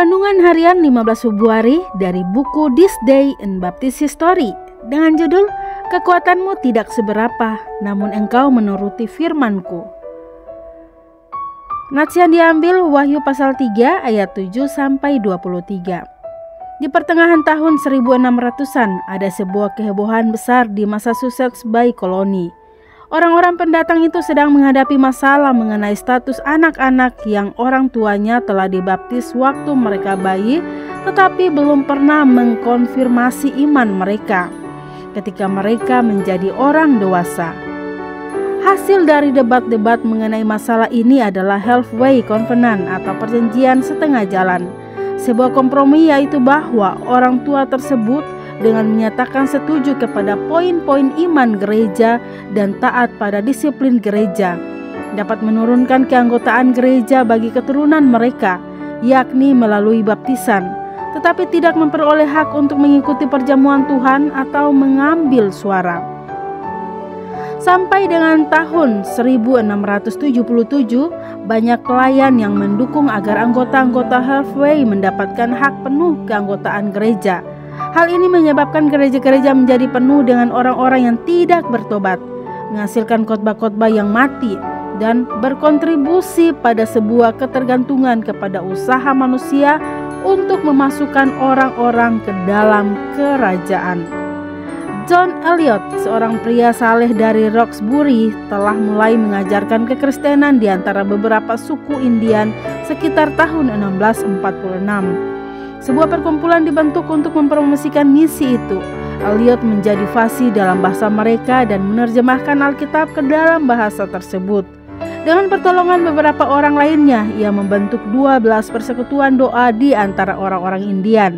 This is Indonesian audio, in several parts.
Renungan Harian 15 Februari dari buku This Day in Baptist History dengan judul Kekuatanmu tidak seberapa, namun engkau menuruti firman-Ku. Nats yang diambil Wahyu pasal 3 ayat 7-23. Di pertengahan tahun 1600-an ada sebuah kehebohan besar di Massachusetts Bay Colony. Orang-orang pendatang itu sedang menghadapi masalah mengenai status anak-anak yang orang tuanya telah dibaptis waktu mereka bayi, tetapi belum pernah mengkonfirmasi iman mereka ketika mereka menjadi orang dewasa. Hasil dari debat-debat mengenai masalah ini adalah Halfway Covenant atau perjanjian setengah jalan. Sebuah kompromi yaitu bahwa orang tua tersebut dengan menyatakan setuju kepada poin-poin iman gereja dan taat pada disiplin gereja dapat menurunkan keanggotaan gereja bagi keturunan mereka, yakni melalui baptisan, tetapi tidak memperoleh hak untuk mengikuti perjamuan Tuhan atau mengambil suara. Sampai dengan tahun 1677, banyak pelayan yang mendukung agar anggota-anggota Halfway mendapatkan hak penuh keanggotaan gereja. Hal ini menyebabkan gereja-gereja menjadi penuh dengan orang-orang yang tidak bertobat, menghasilkan khotbah-khotbah yang mati, dan berkontribusi pada sebuah ketergantungan kepada usaha manusia untuk memasukkan orang-orang ke dalam kerajaan. John Eliot, seorang pria saleh dari Roxbury, telah mulai mengajarkan kekristenan di antara beberapa suku Indian sekitar tahun 1646. Sebuah perkumpulan dibentuk untuk mempromosikan misi itu. Eliot menjadi fasih dalam bahasa mereka dan menerjemahkan Alkitab ke dalam bahasa tersebut. Dengan pertolongan beberapa orang lainnya, ia membentuk 12 persekutuan doa di antara orang-orang Indian.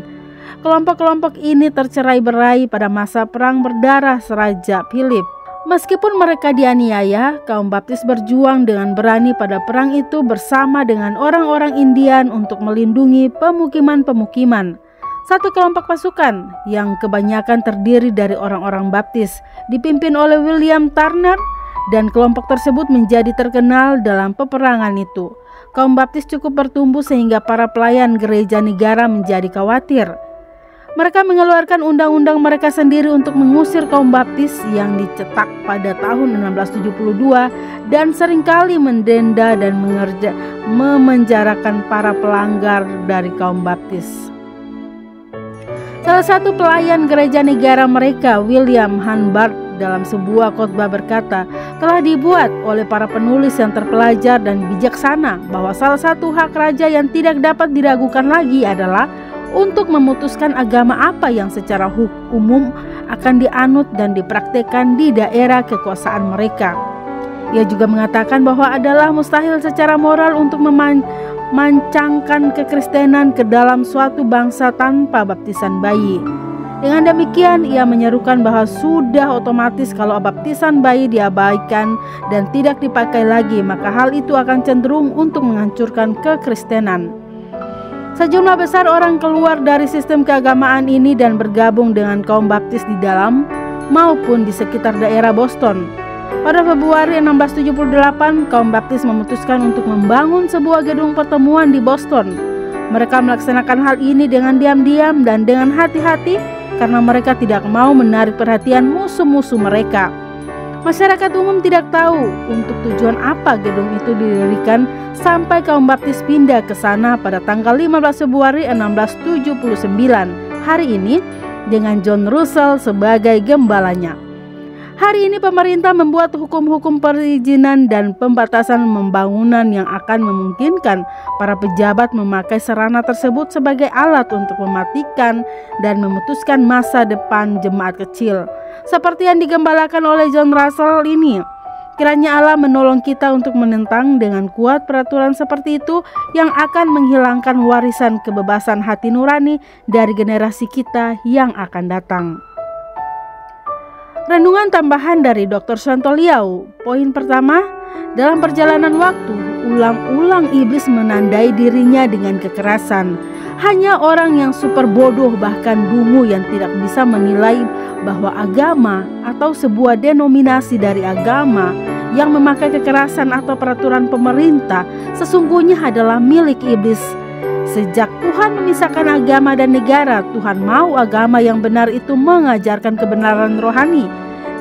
Kelompok-kelompok ini tercerai-berai pada masa perang berdarah Raja Philip. Meskipun mereka dianiaya, kaum baptis berjuang dengan berani pada perang itu bersama dengan orang-orang Indian untuk melindungi pemukiman-pemukiman. Satu kelompok pasukan yang kebanyakan terdiri dari orang-orang baptis dipimpin oleh William Turner, dan kelompok tersebut menjadi terkenal dalam peperangan itu. Kaum baptis cukup bertumbuh sehingga para pelayan gereja negara menjadi khawatir. Mereka mengeluarkan undang-undang mereka sendiri untuk mengusir kaum baptis yang dicetak pada tahun 1672 dan seringkali mendenda dan memenjarakan para pelanggar dari kaum baptis. Salah satu pelayan gereja negara mereka, William Hanbart, dalam sebuah khotbah berkata, telah dibuat oleh para penulis yang terpelajar dan bijaksana bahwa salah satu hak raja yang tidak dapat diragukan lagi adalah untuk memutuskan agama apa yang secara umum akan dianut dan dipraktekkan di daerah kekuasaan mereka. Ia juga mengatakan bahwa adalah mustahil secara moral untuk memancangkan kekristenan ke dalam suatu bangsa tanpa baptisan bayi. Dengan demikian, ia menyerukan bahwa sudah otomatis kalau baptisan bayi diabaikan dan tidak dipakai lagi, maka hal itu akan cenderung untuk menghancurkan kekristenan. Sejumlah besar orang keluar dari sistem keagamaan ini dan bergabung dengan kaum baptis di dalam maupun di sekitar daerah Boston. Pada Februari 1678, kaum baptis memutuskan untuk membangun sebuah gedung pertemuan di Boston. Mereka melaksanakan hal ini dengan diam-diam dan dengan hati-hati karena mereka tidak mau menarik perhatian musuh-musuh mereka. Masyarakat umum tidak tahu untuk tujuan apa gedung itu didirikan sampai kaum baptis pindah ke sana pada tanggal 15 Februari 1679 hari ini dengan John Russell sebagai gembalanya. Hari ini pemerintah membuat hukum-hukum perizinan dan pembatasan pembangunan yang akan memungkinkan para pejabat memakai sarana tersebut sebagai alat untuk mematikan dan memutuskan masa depan jemaat kecil. Seperti yang digembalakan oleh John Russell ini, kiranya Allah menolong kita untuk menentang dengan kuat peraturan seperti itu yang akan menghilangkan warisan kebebasan hati nurani dari generasi kita yang akan datang. Renungan tambahan dari Dr. Santo Liao. Poin pertama, dalam perjalanan waktu, ulang-ulang iblis menandai dirinya dengan kekerasan. Hanya orang yang super bodoh bahkan dungu yang tidak bisa menilai bahwa agama atau sebuah denominasi dari agama yang memakai kekerasan atau peraturan pemerintah sesungguhnya adalah milik iblis. Sejak Tuhan memisahkan agama dan negara, Tuhan mau agama yang benar itu mengajarkan kebenaran rohani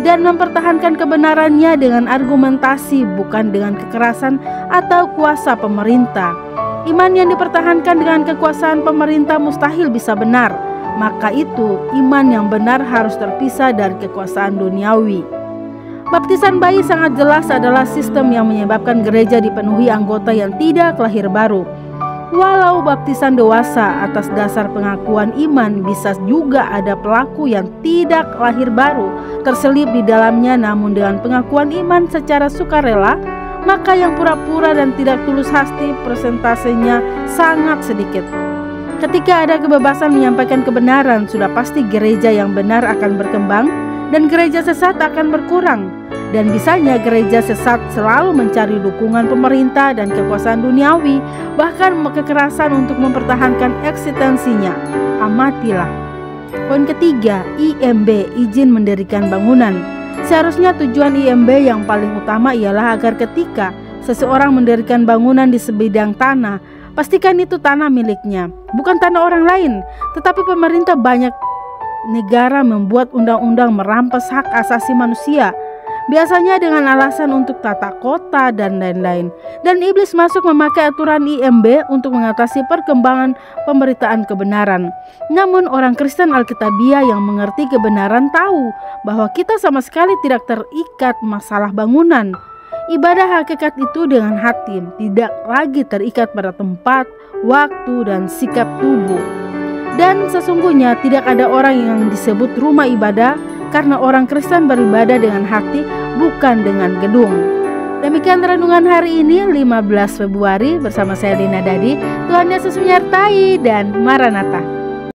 dan mempertahankan kebenarannya dengan argumentasi, bukan dengan kekerasan atau kuasa pemerintah. Iman yang dipertahankan dengan kekuasaan pemerintah mustahil bisa benar. Maka itu, iman yang benar harus terpisah dari kekuasaan duniawi. Baptisan bayi sangat jelas adalah sistem yang menyebabkan gereja dipenuhi anggota yang tidak lahir baru. Walau baptisan dewasa atas dasar pengakuan iman, bisa juga ada pelaku yang tidak lahir baru terselip di dalamnya, namun dengan pengakuan iman secara sukarela, maka yang pura-pura dan tidak tulus hati persentasenya sangat sedikit. Ketika ada kebebasan menyampaikan kebenaran, sudah pasti gereja yang benar akan berkembang dan gereja sesat akan berkurang. Dan bisanya gereja sesat selalu mencari dukungan pemerintah dan kekuasaan duniawi, bahkan kekerasan untuk mempertahankan eksistensinya. Amatilah. Poin ketiga, IMB, izin mendirikan bangunan. Seharusnya tujuan IMB yang paling utama ialah agar ketika seseorang mendirikan bangunan di sebidang tanah, pastikan itu tanah miliknya, bukan tanah orang lain. Tetapi pemerintah banyak negara membuat undang-undang merampas hak asasi manusia, biasanya dengan alasan untuk tata kota dan lain-lain. Dan iblis masuk memakai aturan IMB untuk mengatasi perkembangan pemberitaan kebenaran. Namun orang Kristen Alkitabiah yang mengerti kebenaran tahu bahwa kita sama sekali tidak terikat masalah bangunan. Ibadah hakikat itu dengan hati, tidak lagi terikat pada tempat, waktu, dan sikap tubuh. Dan sesungguhnya tidak ada orang yang disebut rumah ibadah, karena orang Kristen beribadah dengan hati, bukan dengan gedung. Demikian renungan hari ini 15 Februari bersama saya Dina Dadi. Tuhan Yesus menyertai dan Maranatha.